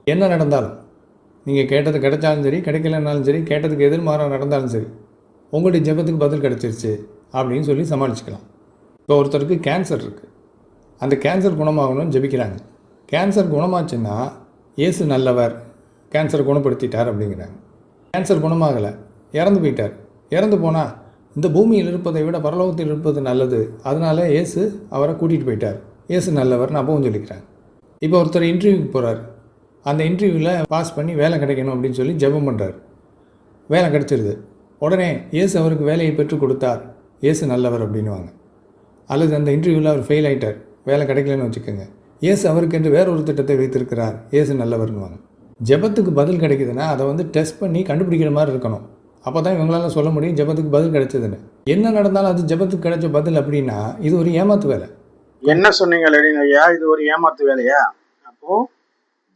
என்ன நடந்தாலும், நீங்கள் கேட்டது கிடைச்சாலும் சரி, கிடைக்கலனாலும் சரி, கேட்டதுக்கு எதிர்மாறாக நடந்தாலும் சரி, உங்களுடைய ஜெபத்துக்கு பதில் கிடச்சிருச்சு அப்படின்னு சொல்லி சமாளிச்சுக்கலாம். இப்போ ஒருத்தருக்கு கேன்சர் இருக்குது, அந்த கேன்சர் குணமாகணும்னு ஜெபிக்கிறாங்க. கேன்சர் குணமாச்சுன்னா இயேசு நல்லவர், கேன்சர் குணப்படுத்திட்டார் அப்படிங்கிறாங்க. கேன்சர் குணமாகலை, இறந்து போயிட்டார். இறந்து போனால் இந்த பூமியில் இருப்பதை விட பரலோகத்தில் இருப்பது நல்லது, அதனால் இயேசு அவரை கூட்டிகிட்டு போயிட்டார், இயேசு நல்லவர்னு அப்பவும் சொல்லிக்கிறாங்க. இப்போ ஒருத்தர் இன்டர்வியூக்கு போகிறார், அந்த இன்டர்வியூவில் பாஸ் பண்ணி வேலை கிடைக்கணும் அப்படின்னு சொல்லி ஜெபம் பண்ணுறார். வேலை கிடச்சிருது. உடனே இயேசு அவருக்கு வேலையை பெற்றுக் கொடுத்தார், இயேசு நல்லவர் அப்படின்வாங்க. அல்லது அந்த இன்டர்வியூவில் அவர் ஃபெயில் ஆகிட்டார், வேலை கிடைக்கலன்னு வச்சுக்கோங்க, இயேசு அவருக்கு என்று வேற ஒரு திட்டத்தை வைத்திருக்கிறார், இயேசு நல்லவர்னுவாங்க. ஜெபத்துக்கு பதில் கிடைக்குதுன்னா அதை டெஸ்ட் பண்ணி கண்டுபிடிக்கிற மாதிரி இருக்கணும். அப்போ தான் இவங்களால சொல்ல முடியும் ஜெபத்துக்கு பதில் கிடைச்சதுன்னு. என்ன நடந்தாலும் அது ஜெபத்துக்கு கிடைச்ச பதில் அப்படின்னா இது ஒரு ஏமாத்து வேலை. என்ன சொன்னீங்க ஐயா, இது ஒரு ஏமாத்து வேலையா? அப்போ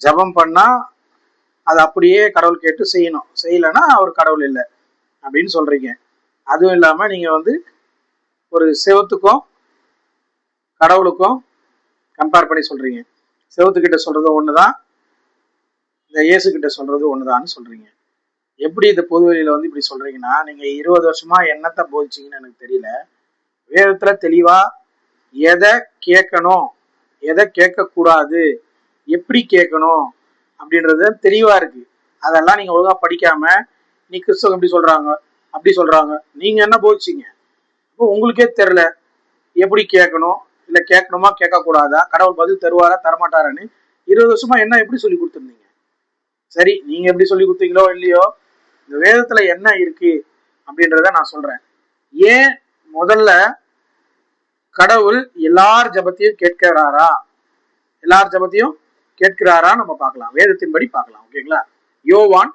ஜெபம் பண்ணா அது அப்படியே கடவுள் கேட்டு செய்யணும், செய்யலைன்னா அவர் கடவுள் இல்லை அப்படின்னு சொல்றீங்க. அதுவும் இல்லாம நீங்க ஒரு செவத்துக்கும் கடவுளுக்கும் கம்பேர் பண்ணி சொல்றீங்க. செவத்துக்கிட்ட சொல்றது ஒண்ணுதான், இந்த இயேசு கிட்ட சொல்றது ஒண்ணுதான்னு சொல்றீங்க. எப்படி இந்த பொதுவெளியில இப்படி சொல்றீங்கன்னா, நீங்க 20 வருஷமா என்னத்தை போதிச்சீங்கன்னு எனக்கு தெரியல. வேதத்துல தெளிவா எதை கேட்கணும், எதை கேட்கக்கூடாது, எப்படி கேட்கணும் அப்படின்றது தெளிவா இருக்கு. அதெல்லாம் நீங்க ஒழுங்கா படிக்காம நீ கிறிஸ்தவம் எப்படி சொல்றாங்க அப்படி சொல்றாங்க, நீங்க என்ன போதிச்சீங்க? இப்போ உங்களுக்கே தெரியல எப்படி கேட்கணும், இல்ல கேட்கணுமா கேட்கக்கூடாதா, கடவுள் பதில் தருவாரா தரமாட்டாரான்னு 20 வருஷமா என்ன எப்படி சொல்லி கொடுத்துருந்தீங்க? சரி, நீங்க எப்படி சொல்லி கொடுத்தீங்களோ இல்லையோ, இந்த வேதத்துல என்ன இருக்கு அப்படின்றத நான் சொல்றேன். ஏன் முதல்ல கடவுள் எல்லார் ஜபத்தையும் கேட்கிறாரா, எல்லார் ஜபத்தையும் கேட்கிறாரா நம்ம பார்க்கலாம், வேதத்தின்படி பார்க்கலாம். ஓகேங்களா? யோவான்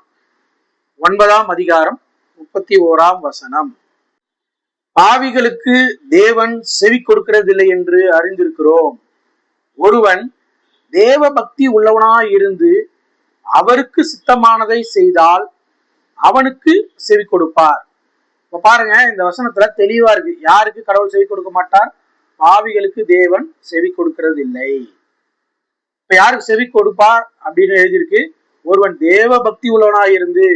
9ஆம் அதிகாரம் 31ஆம் வசனம். பாவிகளுக்கு தேவன் செவி கொடுக்கிறதில்லை என்று அறிந்திருக்கிறோம். ஒருவன் தேவ பக்தி உள்ளவனாய் இருந்து அவருக்கு சித்தமானதை செய்தால் அவனுக்கு செவி கொடுப்பார். இப்ப பாருங்க, இந்த வசனத்துல தெளிவா இருக்கு. யாருக்கு கடவுள் செவி கொடுக்க மாட்டார்? பாவிகளுக்கு தேவன் செவி கொடுக்கிறது இல்லை. இப்ப யாருக்கு செவி கொடுப்பார் அப்படின்னு எழுதியிருக்கு? ஒருவன் தேவ பக்தி உள்ளவனாய் இருந்து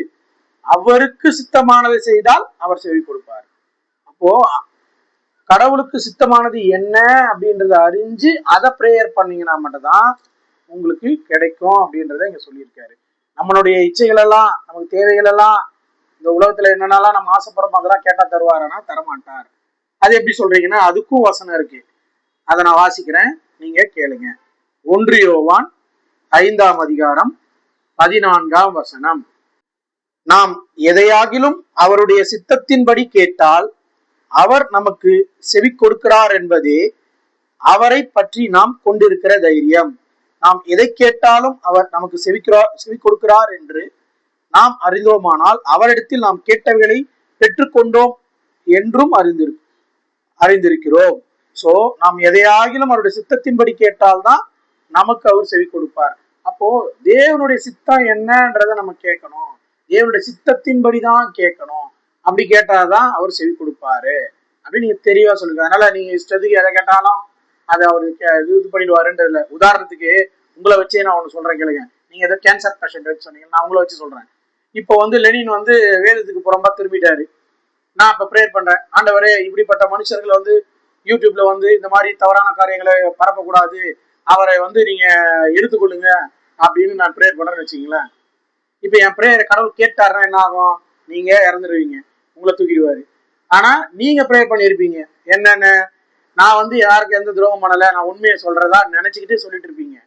அவருக்கு சித்தமானதை செய்தால் அவர் செவி கொடுப்பார். அப்போ கடவுளுக்கு சித்தமானது என்ன அப்படின்றத அறிஞ்சு அதை பிரேயர் பண்ணீங்கன்னா மட்டும்தான் உங்களுக்கு கிடைக்கும் அப்படின்றத இங்க சொல்லியிருக்காரு. நம்மளுடைய இச்சைகள் எல்லாம், நமக்கு தேவைகள் எல்லாம், இந்த உலகத்துல என்னென்னலாம் நம்ம ஆசைப்படுறோம் அதெல்லாம் கேட்டா தருவாருன்னா தரமாட்டார். அது எப்படி சொல்றீங்கன்னா அதுக்கும் வசனம் இருக்கு. அதை நான் வாசிக்கிறேன், நீங்க கேளுங்க. 1 யோவான் 5ஆம் அதிகாரம் 14ஆம் வசனம். நாம் எதையாகிலும் அவருடைய சித்தத்தின்படி கேட்டால் அவர் நமக்கு செவி கொடுக்கிறார் என்பதே அவரை பற்றி நாம் கொண்டிருக்கிற தைரியம். நாம் எதை கேட்டாலும் அவர் நமக்கு செவி கொடுக்கிறார் என்று நாம் அறிந்தோமானால் அவரிடத்தில் நாம் கேட்டவைகளை பெற்றுக்கொண்டோம் என்றும் அறிந்திருக்கிறோம். சோ நாம் எதையாகிலும் அவருடைய சித்தத்தின்படி கேட்டால்தான் நமக்கு அவர் செவி கொடுப்பார். அப்போ தேவனுடைய சித்தம் என்னன்றத நம்ம கேட்கணும், தேவனுடைய சித்தத்தின்படிதான் கேட்கணும். அப்படி கேட்டாதான் அவர் செவி கொடுப்பாரு அப்படின்னு நீங்க தெளிவா சொல்லுங்க. அதனால நீங்க இஷ்டத்துக்கு எதை கேட்டாலும் அதை அவரு இது பண்ணிடுவாருன்றதுல. உதாரணத்துக்கு உங்களை வச்சே நான் ஒண்ணு சொல்றேன் கேளுங்க. நீங்க ஏதோ கேன்சர் பேஷண்ட் வச்சு சொன்னீங்க, நான் உங்களை வச்சு சொல்றேன். இப்போ லெனின் வேதத்துக்கு புறம்பா திரும்பிட்டாரு. நான் இப்ப ப்ரேயர் பண்றேன், ஆண்டவரே இப்படிப்பட்ட மனுஷர்களை யூடியூப்ல இந்த மாதிரி தவறான காரியங்களை பரப்பக்கூடாது, அவரை நீங்க எடுத்துக்கொள்ளுங்க அப்படின்னு நான் ப்ரேயர் பண்றேன்னு வச்சுக்கீங்களேன். இப்ப என் ப்ரேயரை கடவுள் கேட்டாருன்னா என்ன ஆகும்? நீங்க இறந்துருவீங்க, உங்களை தூக்கிடுவாரு. ஆனா நீங்க ப்ரேயர் பண்ணிருப்பீங்க என்னன்னு, நான் யாருக்கு எந்த துரோகம் பண்ணல, நான் உண்மையை சொல்றதா நினைச்சுக்கிட்டு சொல்லிட்டு இருப்பீங்க.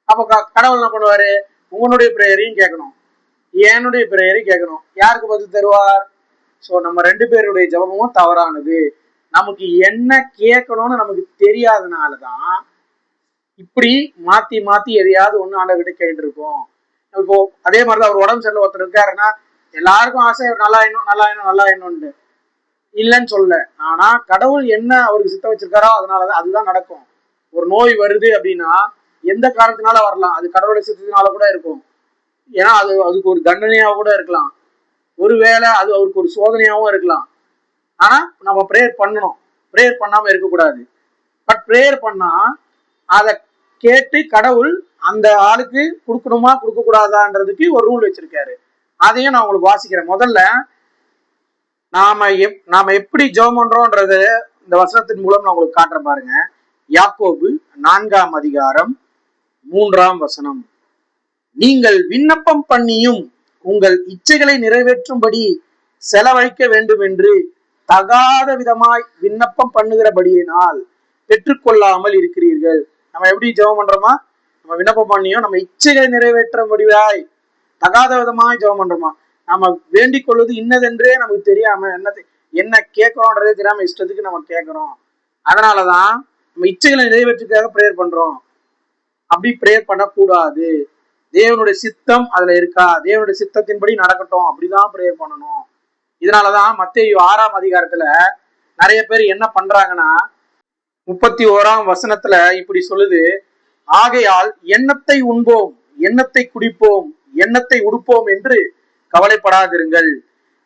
அப்ப கடவுள் என்ன பண்ணுவாரு? உங்களுடைய பிரேயரையும் கேட்கணும், என்னுடைய பிரேயரையும் கேட்கணும். யாருக்கு பதில் தருவார்? சோ நம்ம 2 பேருடைய ஜபமும் தவறானது. நமக்கு என்ன கேட்கணும்னு நமக்கு தெரியாதனாலதான் இப்படி மாத்தி மாத்தி எதையாவது ஒண்ணு ஆண்டவர்கிட்ட கேட்டு இருக்கோம். இப்போ அதே மாதிரிதான் ஒரு உடம்பு சரியில்லை ஒருத்தர் இருக்காருன்னா எல்லாருக்கும் ஆசை நல்லா இன்னும் நல்லா இன்னும் நல்லா இன்னும்னு இல்லைன்னு சொல்ல. ஆனா கடவுள் என்ன அவருக்கு சித்த வச்சிருக்காரோ அதனாலதான் அதுதான் நடக்கும். ஒரு நோய் வருது அப்படின்னா எந்த காரணத்தினால வரலாம், அது கடவுளுடைய சித்தத்தினால கூட இருக்கும். ஏன்னா அதுக்கு ஒரு தண்டனையாக கூட இருக்கலாம், ஒருவேளை அது அவருக்கு ஒரு சோதனையாகவும் இருக்கலாம். ஆனா நம்ம ப்ரேயர் பண்ணணும், ப்ரேயர் பண்ணாம இருக்கக்கூடாது. பட் ப்ரேயர் பண்ணா அதை கேட்டு கடவுள் அந்த ஆளுக்கு கொடுக்கணுமா கொடுக்க கூடாதான்றதுக்கு ஒரு ரூல் வச்சிருக்காரு. அதையும் நான் உங்களுக்கு வாசிக்கிறேன். முதல்ல நாம எப்படி ஜெபம் பண்றோம்ன்றது இந்த வசனத்தின் மூலம் நான் உங்களுக்கு காட்டுறேன் பாருங்க. யாக்கோபு 4ஆம் அதிகாரம் 3ஆம் வசனம். நீங்கள் விண்ணப்பம் பண்ணியும் உங்கள் இச்சைகளை நிறைவேற்றும்படி செலவழிக்க வேண்டும் என்று தகாத விதமாய் விண்ணப்பம் பண்ணுகிறபடியினால் பெற்றுக்கொள்ளாமல் இருக்கிறீர்கள். நம்ம எப்படி ஜெபம் பண்றோமா? நம்ம விண்ணப்பம் பண்ணியும் நம்ம இச்சைகளை நிறைவேற்றும்படியாய் தகாத விதமாய் ஜெபம் பண்றோமா? நம்ம வேண்டிக் கொள்வது இன்னதென்றே நமக்கு தெரியாம என்ன கேட்கறோன்றதே தெரியாம இஷ்டத்துக்கு நம்ம கேட்கிறோம். அதனாலதான் நம்ம இச்சைகளை நிறைவேற்றுக்காக பிரேயர் பண்றோம். அப்படி பிரேயர் பண்ணக்கூடாது. தேவனுடைய சித்தம் அதுல இருக்கா, தேவனுடைய சித்தத்தின்படி நடக்கட்டும், அப்படிதான் பிரேயர் பண்ணணும். இதனாலதான் மத்தேயு 6ஆம் அதிகாரத்துல நிறைய பேர் என்ன பண்றாங்கன்னா 31ஆம் வசனத்துல இப்படி சொல்லுது, ஆகையால் எண்ணத்தை உண்போம், எண்ணத்தை குடிப்போம், எண்ணத்தை உடுப்போம் என்று கவலைப்படாதிருங்கள்.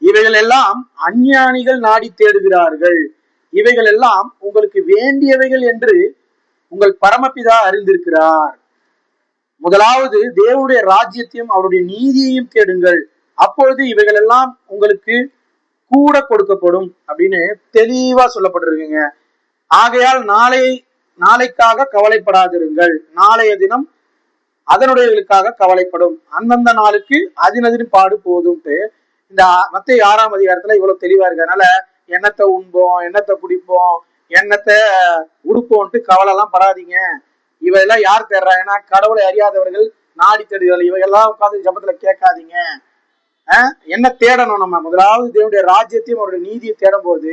இவைகள் எல்லாம் அஞ்ஞானிகள் நாடி தேடுகிறார்கள். இவைகள் எல்லாம் உங்களுக்கு வேண்டியவைகள் என்று உங்கள் பரமபிதா அறிந்திருக்கிறார். முதலாவது தேவனுடைய ராஜ்யத்தையும் அவருடைய நீதியையும் தேடுங்கள், அப்பொழுது இவைகள் எல்லாம் உங்களுக்கு கூட கொடுக்கப்படும் அப்படின்னு தெளிவா சொல்லப்பட்டிருக்குங்க. ஆகையால் நாளைக்காக கவலைப்படாதிருங்கள், நாளைய தினம் அதனுடையவர்களுக்காக கவலைப்படும், அந்தந்த நாளுக்கு அதினதின் பாடு போதும்ட்டு இந்த மத்தேயு 6ஆம் அதிகாரத்துல இவ்வளவு தெளிவா இருக்கு. அதனால எண்ணத்தை உண்போம், எண்ணத்தை குடிப்போம், எண்ணத்தை உடுப்போம்ட்டு கவலை எல்லாம் படாதீங்க. இவையெல்லாம் யார் தேடுறாங்கன்னா கடவுளை அறியாதவர்கள் நாடி தேடுகள். இவையெல்லாம் உட்காந்து ஜபத்துல கேட்காதீங்க. என்ன தேடணும்? நம்ம முதலாவது தேவனுடைய ராஜ்யத்தையும் அவருடைய நீதியை தேடும் போது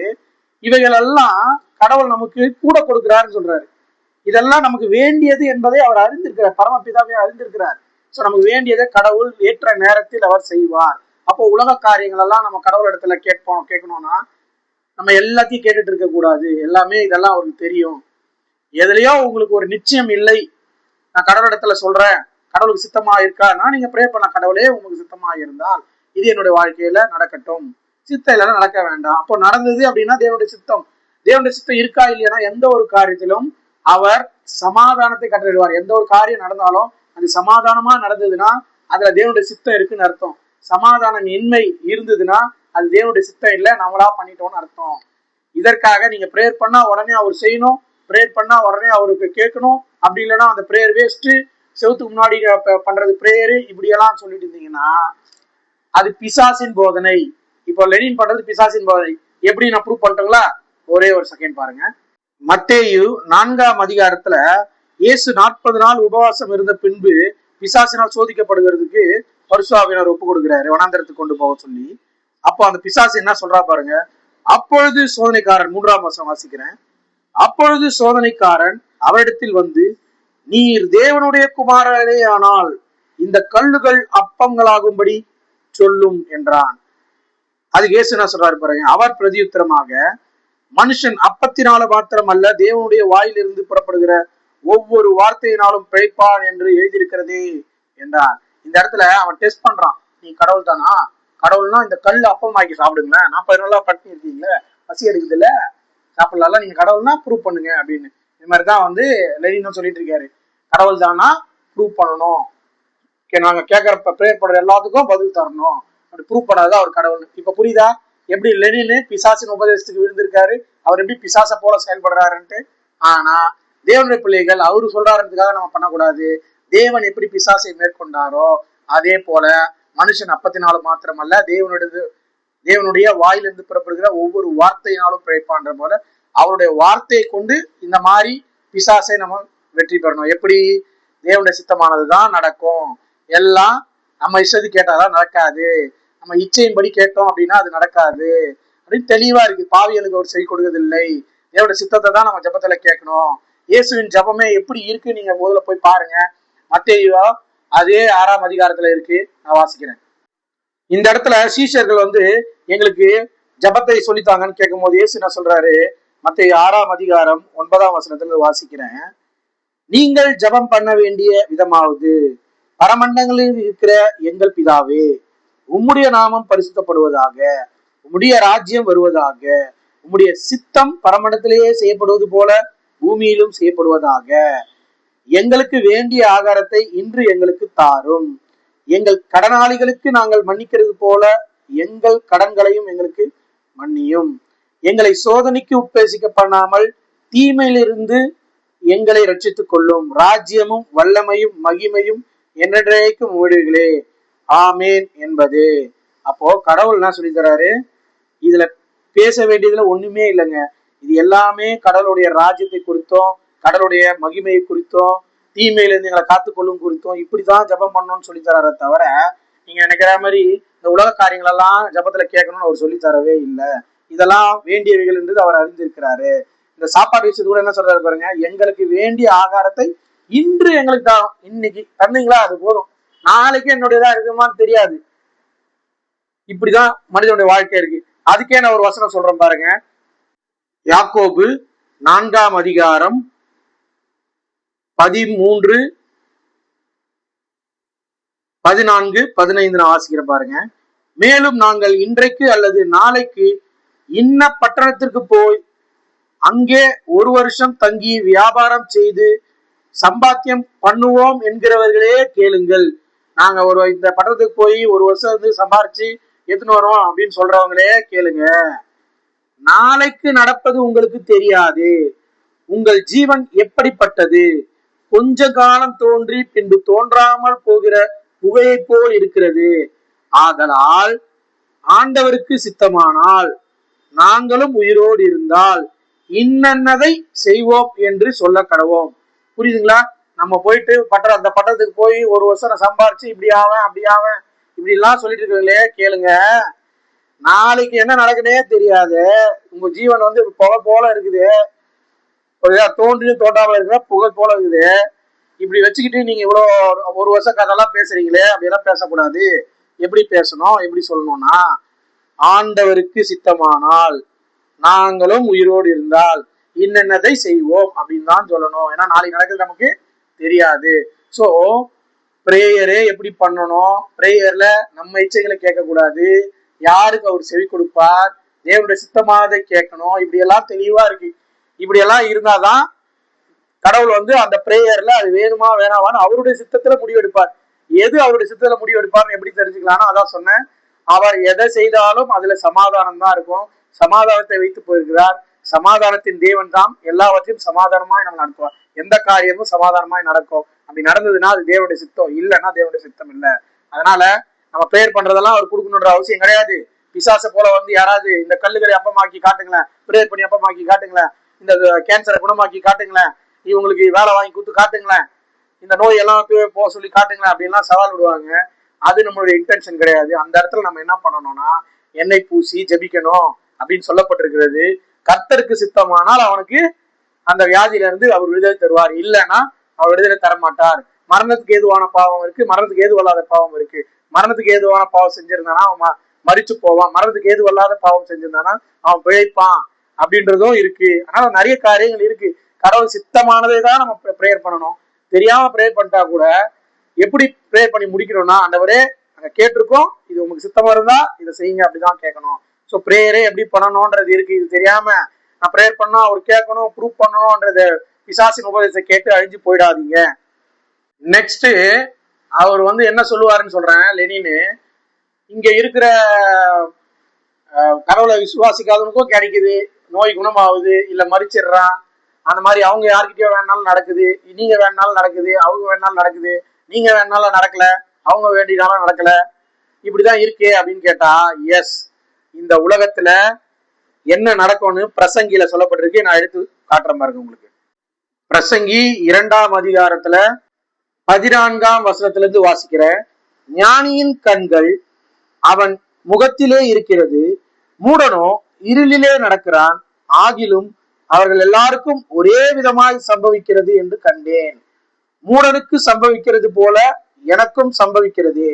இவைகள் எல்லாம் கடவுள் நமக்கு கூட கொடுக்கிறாருன்னு சொல்றாரு. இதெல்லாம் நமக்கு வேண்டியது என்பதை அவர் அறிந்திருக்கிறார், பரமபிதாவே அறிந்திருக்கிறார். சோ நமக்கு வேண்டியதை கடவுள் ஏற்ற நேரத்தில் அவர் செய்வார். அப்போ உலக காரியங்கள் எல்லாம் நம்ம கடவுள் இடத்துல கேட்கணும்னா நம்ம எல்லாத்தையும் கேட்டுட்டு இருக்க கூடாது. எல்லாமே இதெல்லாம் அவருக்கு தெரியும். எதுலயோ உங்களுக்கு ஒரு நிச்சயம் இல்லை, நான் கடவுள் இடத்துல சொல்றேன், கடவுளுக்கு சித்தமா இருக்கான்னா நீங்க ப்ரே பண்ண, கடவுளே உங்களுக்கு சித்தமா இருந்தால் இது என்னுடைய வாழ்க்கையில நடக்கட்டும், சித்தம் இல்லைன்னா நடக்க வேண்டாம். அப்போ நடந்தது அப்படின்னா தேவனுடைய சித்தம். தேவனுடைய சித்தம் இருக்கா இல்லையா? எந்த ஒரு காரியத்திலும் அவர் சமாதானத்தை கட்டளையிடுவார். எந்த ஒரு காரியம் நடந்தாலும் அது சமாதானமா நடந்ததுன்னா அதுல தேவனுடைய சித்தம் இருக்குன்னு அர்த்தம். சமாதானம் இன்மை இருந்ததுன்னா அது தேவனுடைய சித்தம் இல்லை, நம்மளா பண்ணிட்டோம்னு அர்த்தம். இதற்காக நீங்க பிரேயர் பண்ணா உடனே அவர் செய்யணும், பிரேயர் பண்ணா உடனே அவருக்கு கேட்கணும், அப்படி இல்லைன்னா அந்த பிரேயர் வேஸ்ட், செவத்துக்கு முன்னாடி பண்றது பிரேயரு, இப்படியெல்லாம் சொல்லிட்டு இருந்தீங்கன்னா அது பிசாசின் போதனை. இப்போ லெனின் பண்றது பிசாசின் போதனை. எப்படி நான் ப்ரூவ் பண்ணிட்டோங்களா? ஒரே ஒரு செகண்ட் பாருங்க. மத்தேயு 4ஆம் அதிகாரத்துல இயேசு 40 நாள் உபவாசம் இருந்த பின்பு பிசாசினால் சோதிக்கப்படுகிறதுக்கு பரிசுத்தாவியானவர் ஒப்பு கொடுக்கிறாரு, வனாந்தரத்துக்கு கொண்டு போக சொல்லி. அப்போ அந்த பிசாசு என்ன சொல்றா பாருங்க. அப்பொழுது சோதனைக்காரன், 3ஆம் வசனம் வாசிக்கிறேன். அப்பொழுது சோதனைக்காரன் அவரிடத்தில் வந்து, நீர் தேவனுடைய குமாரனே ஆனால் இந்த கல்லுகள் அப்பங்களாகும்படி சொல்லும் என்றான். அது இயேசு என்ன சொல்றாரு பாருங்க. அவர் பிரதியுத்தரமாக, மனுஷன் அப்பத்தினால மாத்திரம் அல்ல, தேவனுடைய வாயிலிருந்து புறப்படுகிற ஒவ்வொரு வார்த்தையினாலும் பிழைப்பான் என்று எழுதியிருக்கிறதே என்றார். இந்த இடத்துல அவன் டெஸ்ட் பண்றான், நீ கடவுள் தானா? கடவுள்னா இந்த கல் அப்பமாக்கி சாப்பிடுங்களேன், 40 நாளா பட்டினி இருக்கீங்களே, பசி எடுக்குது இல்ல, சாப்பிடலாம், நீங்க கடவுள்னா ப்ரூவ் பண்ணுங்க அப்படின்னு. இது மாதிரிதான் வந்து லெனினும் சொல்லிட்டு இருக்காரு. கடவுள் தானா ப்ரூவ் பண்ணணும், நாங்க கேட்கற ப்ரேயர் பண்ற எல்லாத்துக்கும் பதில் தரணும், அப்படி ப்ரூவ் பண்ணாதான் அவர் கடவுள். இப்ப புரியுதா எப்படி லெனின் பிசாசின் உபதேசத்துக்கு விழுந்திருக்காரு, அவர் எப்படி பிசாச போல செயல்படுறாருன்ட்டு. ஆனா தேவனுடைய பிள்ளைகள் அவரு சொல்றாருன்றதுக்காக நம்ம பண்ணக்கூடாது. தேவன் எப்படி பிசாசை மேற்கொண்டாரோ அதே போல மனுஷன் அப்பத்தினால மாத்திரம் அல்ல, தேவனுடைய வாயிலிருந்து புறப்படுகிற ஒவ்வொரு வார்த்தையினாலும் பிழைப்பான்ற போல அவருடைய வார்த்தையை கொண்டு இந்த மாதிரி பிசாசை நம்ம வெற்றி பெறணும். எப்படி? தேவனுடைய சித்தமானதுதான் நடக்கும். எல்லாம் நம்ம இஷ்டத்து கேட்டாதான் நடக்காது, நம்ம இச்சையின்படி கேட்டோம் அப்படின்னா அது நடக்காது அப்படின்னு தெளிவா இருக்கு. பாவியலுக்கு அவர் செவி கொடுக்கறதில்லை, தேவனுடைய சித்தத்தை தான் நம்ம ஜபத்துல கேட்கணும். இயேசுவின் ஜபமே எப்படி இருக்கு நீங்க முதல்ல போய் பாருங்க. மத்தேயு அதே 6ஆம் அதிகாரத்துல இருக்கு, நான் வாசிக்கிறேன். இந்த இடத்துல சீஷர்கள் வந்து எங்களுக்கு ஜபத்தை சொல்லித்தாங்கன்னு கேட்கும் போது இயேசு என்ன சொல்றாரு, மத்தேயு 6ஆம் அதிகாரம் 9ஆம் வசனத்துல வாசிக்கிறேன். நீங்கள் ஜபம் பண்ண வேண்டிய விதமாவது, பரமண்டங்களில் இருக்கிற எங்கள் பிதாவே, உம்முடைய நாமம் பரிசுத்தப்படுவதாக, உம்முடைய ராஜ்யம் வருவதாக, உம்முடைய சித்தம் பரமண்டத்திலேயே செய்யப்படுவது போல பூமியிலும் செய்யப்படுவதாக. எங்களுக்கு வேண்டிய ஆகாரத்தை இன்று எங்களுக்கு தாரும். எங்கள் கடனாளிகளுக்கு நாங்கள் மன்னிக்கிறது போல எங்கள் கடன்களையும் எங்களுக்கு மன்னியும். எங்களை சோதனைக்கு உட்பேசிக்க பண்ணாமல் தீமையிலிருந்து எங்களை ரட்சித்துக் கொள்ளும். ராஜ்யமும் வல்லமையும் மகிமையும் என்றைக்கும் உங்களுடையவைகளே. ஆமேன் என்பது. அப்போ கடவுள் என்ன சொல்லி தராரு? இதுல பேச வேண்டியதுல ஒண்ணுமே இல்லைங்க. இது எல்லாமே கடவுளுடைய ராஜ்யத்தை குறித்தும், கடவுளுடைய மகிமையை குறித்தும், தீமையிலிருந்து எங்களை காத்துக்கொள்ளும் குறித்தும் இப்படிதான் ஜபம் பண்ணணும்னு சொல்லி தரார தவிர, நீங்க நினைக்கிற மாதிரி இந்த உலக காரியங்கள் எல்லாம் ஜபத்துல கேட்கணும்னு அவர் சொல்லி தரவே இல்லை. இதெல்லாம் வேண்டியவைகள் என்று அவர் அறிந்திருக்கிறாரு. இந்த சாப்பாடு விஷயத்து கூட என்ன சொல்றாரு பாருங்க, எங்களுக்கு வேண்டிய ஆகாரத்தை இன்று எங்களுக்கு தான். இன்னைக்கு தந்தீங்களா அது போதும், நாளைக்கு என்னுடையதா இருக்குமான்னு தெரியாது. இப்படிதான் மனிதனுடைய வாழ்க்கை இருக்கு. அதுக்கே நான் ஒரு வசனம் சொல்றேன் பாருங்க. யாக்கோபு 4ஆம் அதிகாரம் 13, 14, 15 நான் வாசிக்கிறேன் பாருங்க. மேலும் நாங்கள் இன்றைக்கு அல்லது நாளைக்கு இன்ன பட்டணத்திற்கு போய் அங்கே 1 வருஷம் தங்கி வியாபாரம் செய்து சம்பாத்தியம் பண்ணுவோம் என்கிறவர்களே கேளுங்கள். நாங்க இந்த பட்டணத்துக்கு போய் 1 வருஷம் வந்து சம்பாரிச்சு எடுத்துன்னு வரோம் அப்படின்னு சொல்றவங்களே கேளுங்க. நாளைக்கு நடப்பது உங்களுக்கு தெரியாது. உங்கள் ஜீவன் எப்படிப்பட்டது? கொஞ்ச காலம் தோன்றி பின்பு தோன்றாமல் போகிற புகையை போல் இருக்கிறது. ஆதலால் ஆண்டவருக்கு சித்தமானால் நாங்களும் உயிரோடு இருந்தால் இன்னதை செய்வோம் என்று சொல்ல கடவோம். புரியுதுங்களா? நம்ம போயிட்டு அந்த பட்டணத்துக்கு போய் 1 வருஷம் நான் சம்பாரிச்சு இப்படி ஆவேன் அப்படி ஆவேன் இப்படி எல்லாம் சொல்லிட்டு இருக்கிறீங்களே கேளுங்க. நாளைக்கு என்ன நடக்குன்னே தெரியாது. உங்க ஜீவன் வந்து புகை போல இருக்குது, தோன்றியும் தோன்றாம இருக்கிற புகை போல இருக்குது. இப்படி வச்சுக்கிட்டு நீங்க இவ்வளவு 1 வருஷம் கதெல்லாம் பேசுறீங்களே, அப்படியெல்லாம் பேசக்கூடாது. எப்படி பேசணும், எப்படி சொல்லணும்னா, ஆண்டவருக்கு சித்தமானால் நாங்களும் உயிரோடு இருந்தால் இன்னதை செய்வோம் அப்படின்னு தான் சொல்லணும். ஏன்னா நாளைக்கு நடக்குது நமக்கு தெரியாது. சோ பிரேயரே எப்படி பண்ணணும்? பிரேயர்ல நம்ம இச்சைகளை கேட்க கூடாது. யாருக்கு அவர் செவி கொடுப்பார், தேவனுடைய சித்தமானதை கேட்கணும். இப்படி எல்லாம் தெளிவா இருக்கு. இப்படி எல்லாம் இருந்தாதான் கடவுள் வந்து அந்த பிரேயர்ல அது வேணுமா வேணாமான்னு அவருடைய சித்தத்துல முடிவெடுப்பார். எது அவருடைய சித்தத்துல முடிவெடுப்பார்னு எப்படி தெரிஞ்சுக்கலாம்னா, அதான் சொன்னேன், அவர் எதை செய்தாலும் அதுல சமாதானம் தான் இருக்கும். சமாதானத்தை வைத்து போயிருக்கிறார். சமாதானத்தின் தேவன் தான் எல்லாவற்றையும் சமாதானமாய் நம்ம நடத்துவார். எந்த காரியமும் சமாதானமாய் நடக்கும். அப்படி நடந்ததுன்னா அது தேவனுடைய சித்தம், இல்லைன்னா தேவனுடைய சித்தம் இல்லை. அதனால நம்ம பிரேயர் பண்றதெல்லாம் அவர் கொடுக்கணுன்ற அவசியம் கிடையாது. பிசாசை போல வந்து யாராவது இந்த கல்லுகளை அப்பமாக்கி காட்டுங்களேன், பிரேயர் பண்ணி அப்பமாக்கி காட்டுங்களேன், இந்த கேன்சரை குணமாக்கி காட்டுங்களேன், இவங்களுக்கு வேலை வாங்கி கொடுத்து காட்டுங்களேன், இந்த நோய் எல்லாம் போக சொல்லி காட்டுங்களேன் அப்படின்லாம் சவால் விடுவாங்க. அது நம்மளுடைய இன்டென்ஷன் கிடையாது. அந்த இடத்துல நம்ம என்ன பண்ணணும்னா, எண்ணெய் பூசி ஜபிக்கணும் அப்படின்னு சொல்லப்பட்டிருக்கிறது. கர்த்தருக்கு சித்தமானால் அவனுக்கு அந்த வியாதியில இருந்து அவர் விடுதலை தருவார், இல்லைன்னா அவர் விடுதலை தர மாட்டார். மரணத்துக்கு ஏதுவான பாவம் இருக்கு, மரணத்துக்கு ஏதுவல்லாத பாவம் இருக்கு. மரணத்துக்கு ஏதுவான பாவம் செஞ்சிருந்தானா அவன் மறிச்சு போவான், மரணத்துக்கு ஏதுவல்லாத பாவம் செஞ்சிருந்தானா அவன் பிழைப்பான் அப்படின்றதும் இருக்கு. அதனால நிறைய காரியங்கள் இருக்கு. கடவுள் சித்தமானதை தான் நம்ம ப்ரேயர் பண்ணணும். தெரியாம ப்ரேயர் பண்ணிட்டா கூட எப்படி ப்ரேயர் பண்ணி முடிக்கணும்னா, ஆண்டவரே நாங்க கேட்டிருக்கோம், இது உங்களுக்கு சித்தமா இருந்தா இதை செய்யுங்க அப்படிதான் கேட்கணும். ஸோ ப்ரேயரே எப்படி பண்ணணும்ன்றது இருக்கு. இது தெரியாம நான் ப்ரேயர் பண்ணா அவர் கேட்கணும் ப்ரூவ் பண்ணணும்ன்றது பிசாசின் உபதேசத்தை கேட்டு அழிஞ்சு போயிடாதீங்க. நெக்ஸ்ட் அவர் வந்து என்ன சொல்லுவாருன்னு சொல்றேன். லெனின்னு இங்க இருக்கிற கடவுளை விசுவாசிக்காதவனுக்கும் கிடைக்குது, நோய் குணமாகுது, இல்ல மறிச்சிடுறான், அந்த மாதிரி அவங்க யாருக்கிட்டயோ வேணாலும் நடக்குது, நீங்க வேணாலும் நடக்குது, அவங்க வேணாலும் நடக்குது, நீங்க வேணாலும் நடக்கல, அவங்க வேண்டினாலும் நடக்கல, இப்படிதான் இருக்கு அப்படின்னு கேட்டா, எஸ், இந்த உலகத்துல என்ன நடக்கும்னு பிரசங்கில சொல்லப்பட்டிருக்கு. நான் எடுத்து காட்டுறேன் பாருங்க உங்களுக்கு. பிரசங்கி 2ஆம் அதிகாரத்துல 14ஆம் வசனத்திலிருந்து வாசிக்கிறேன். ஞானியின் கண்கள் அவன் முகத்திலே இருக்கிறது, மூடனோ இருளிலே நடக்கிறான், ஆகிலும் அவர்கள் எல்லாருக்கும் ஒரே விதமாய் சம்பவிக்கிறது என்று கண்டேன். மூடனுக்கு சம்பவிக்கிறது போல எனக்கும் சம்பவிக்கிறது.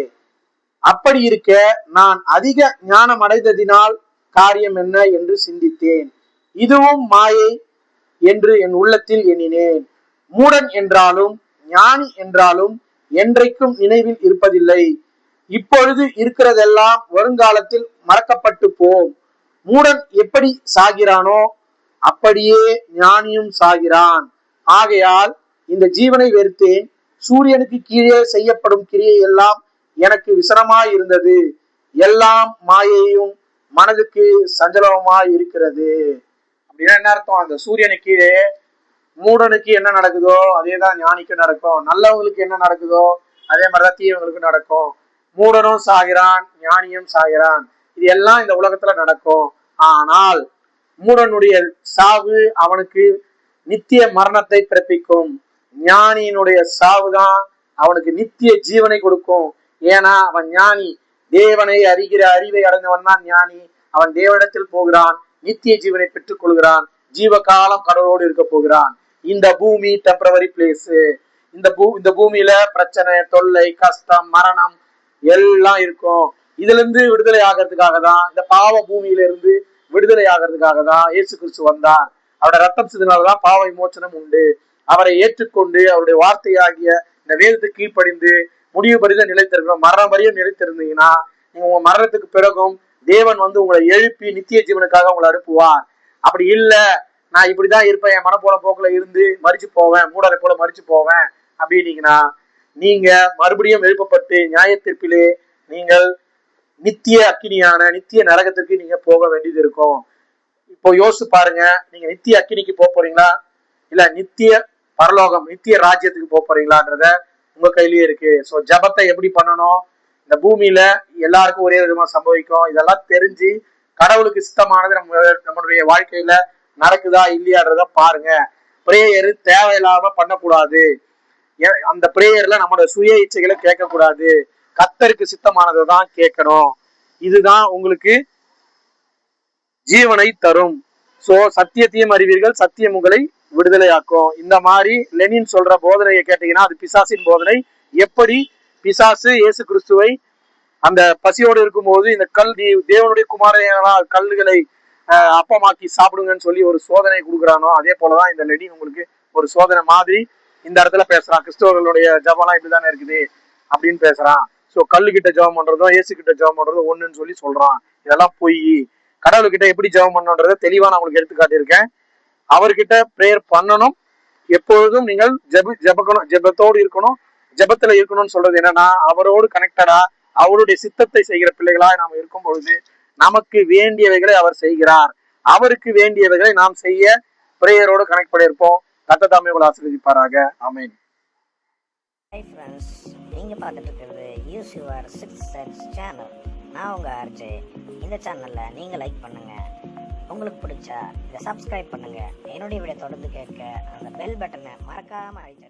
அப்படி இருக்க நான் அதிக ஞானம் அடைந்ததினால் காரியம் என்ன என்று சிந்தித்தேன். இதுவும் மாயை என்று என் உள்ளத்தில் எண்ணினேன். மூடன் என்றாலும் ஞானி என்றாலும் என்றைக்கும் நினைவில் இருப்பதில்லை. இப்பொழுது இருக்கிறதெல்லாம் வருங்காலத்தில் மறக்கப்பட்டு போம். மூடன் எப்படி சாகிறானோ அப்படியே ஞானியும் சாகிறான். ஆகையால் இந்த ஜீவனை வெறுத்தேன். சூரியனுக்கு கீழே செய்யப்படும் கிரியை எல்லாம் எனக்கு விசனமாய் இருந்தது. எல்லாம் மாயையும் மனதுக்கு சஞ்சலமாய் இருக்கிறது. அப்படின்னா என்ன அர்த்தம்? அந்த சூரியனுக்கு கீழே மூடனுக்கு என்ன நடக்குதோ அதேதான் ஞானிக்கு நடக்கும். நல்லவங்களுக்கு என்ன நடக்குதோ அதே மாதிரிதான் தீயவங்களுக்கு நடக்கும். மூடனும் சாகிறான், ஞானியும் சாகிறான். இது எல்லாம் இந்த உலகத்துல நடக்கும். ஆனால் மூடனுடைய சாவு அவனுக்கு நித்திய மரணத்தை பிறப்பிக்கும். ஞானியினுடைய சாவுதான் அவனுக்கு நித்திய ஜீவனை கொடுக்கும். ஏன்னா அவன் ஞானி, தேவனை அறிகிற அறிவை அடைந்தவன் தான் ஞானி. அவன் தேவனிடத்தில் போகிறான், நித்திய ஜீவனை பெற்றுக் கொள்கிறான், ஜீவ காலம் கடவுளோடு இருக்க போகிறான். இந்த பூமி டெம்பரவரி பிளேஸ். இந்த பூமியில பிரச்சனை, தொல்லை, கஷ்டம், மரணம் எல்லாம் இருக்கும். இதுல இருந்து விடுதலை ஆகிறதுக்காக தான், இந்த பாவ பூமியில இருந்து விடுதலை ஆகிறதுக்காக தான் இயேசு கிறிஸ்து வந்தார். அவருடைய ரத்தம் சிந்தினால்தான் பாவ விமோச்சனம் உண்டு. அவரை ஏற்றுக்கொண்டு அவருடைய வார்த்தையாகிய இந்த வேதத்துக்கு கீழ்ப்படிந்து முடிவு பரித நிலைத்திருக்கணும். மரணம் வரையும் நிலைத்திருந்தீங்கன்னா நீங்க உங்க மரணத்துக்கு பிறகும் தேவன் உங்களை எழுப்பி நித்திய ஜீவனுக்காக உங்களை அனுப்புவார். அப்படி இல்ல, நான் இப்படிதான் இருப்பேன், என் மன போன போக்குல இருந்து மறிச்சு போவேன், மூடரை போல மறிச்சு போவேன் அப்படின்னீங்கன்னா நீங்க மறுபடியும் எழுப்பப்பட்டு நியாயத்தீர்ப்பிலே நீங்கள் நித்திய அக்கினியான நித்திய நரகத்திற்கு நீங்க போக வேண்டியது இருக்கும். இப்போ யோசிச்சு பாருங்க, நீங்க நித்திய அக்கினிக்கு போறீங்களா இல்ல நித்திய பரலோகம் நித்திய ராஜ்யத்துக்கு போறீங்களான்றத உங்க கையிலேயே இருக்கு. ஸோ ஜபத்தை எப்படி பண்ணணும்? இந்த பூமியில எல்லாருக்கும் ஒரே விதமா சம்பவிக்கும். இதெல்லாம் தெரிஞ்சு கடவுளுக்கு சித்தமானது நம்மளுடைய வாழ்க்கையில நடக்குதா இல்லையான்றத பாருங்க. பிரேயர் தேவையில்லாம பண்ணக்கூடாது. அந்த பிரேயர்ல நம்மளோட சுய இச்சைகளை கேட்கக்கூடாது. கர்த்தருக்கு சித்தமானதை தான் கேட்கணும். இதுதான் உங்களுக்கு ஜீவனை தரும். சோ சத்தியத்தையும் அறிவீர்கள், சத்தியம் உங்களை விடுதலையாக்கும். இந்த மாதிரி லெனின் சொல்ற போதனையை கேட்டீங்கன்னா அது பிசாசின் போதனை. எப்படி பிசாசு இயேசு கிறிஸ்துவை அந்த பசியோடு இருக்கும்போது இந்த தேவனுடைய குமாரனா கல்லுகளை அப்பமாக்கி சாப்பிடுங்கன்னு சொல்லி ஒரு சோதனை கொடுக்குறானோ அதே போலதான் இந்த லெனின் உங்களுக்கு ஒரு சோதனை மாதிரி இந்த இடத்துல பேசுறான். கிறிஸ்தவர்களுடைய ஜபம்லாம் இப்படிதானே இருக்குது அப்படின்னு பேசுறான். ஸோ கல்லுகிட்ட ஜபம் பண்றதும் இயேசு கிட்ட ஜபம் பண்றதும் ஒண்ணுன்னு சொல்லி சொல்றான். இதெல்லாம் பொய். கடவுள்கிட்ட எப்படி ஜபம் பண்ணணுன்றத தெளிவா நான் உங்களுக்கு எடுத்து காட்டியிருக்கேன். அவர்கிட்ட பிரேயர் பண்ணணும். எப்பொழுதும் நீங்கள் ஜெபத்தோடு இருக்கணும். ஜெபத்துல இருக்கணும்னு சொல்றது என்னன்னா, அவரோடு கனெக்டடா அவருடைய சித்தத்தை செய்கிற பிள்ளைகளா நாம் இருக்கும் பொழுது நமக்கு வேண்டியவைகளை அவர் செய்கிறார். அவருக்கு வேண்டியவைகளை நாம் செய்ய பிரேயரோடு கனெக்ட் பண்ணியிருப்போம். கர்த்தர் தாமே உங்களை ஆசீர்வதிப்பாராக. ஆமென். ஹாய் ஃப்ரெண்ட்ஸ், நீங்கள் பார்த்துட்டு இருக்கிறது use your six sense channel. நான் உங்கள் ஆர்ஜே. இந்த சேனலில் நீங்கள் லைக் பண்ணுங்கள், உங்களுக்கு பிடிச்சா இதை சப்ஸ்கிரைப் பண்ணுங்கள். என்னுடைய வீடியோ தொடர்ந்து கேட்க அந்த பெல் பட்டனை மறக்காமல் அழைச்சிருங்க.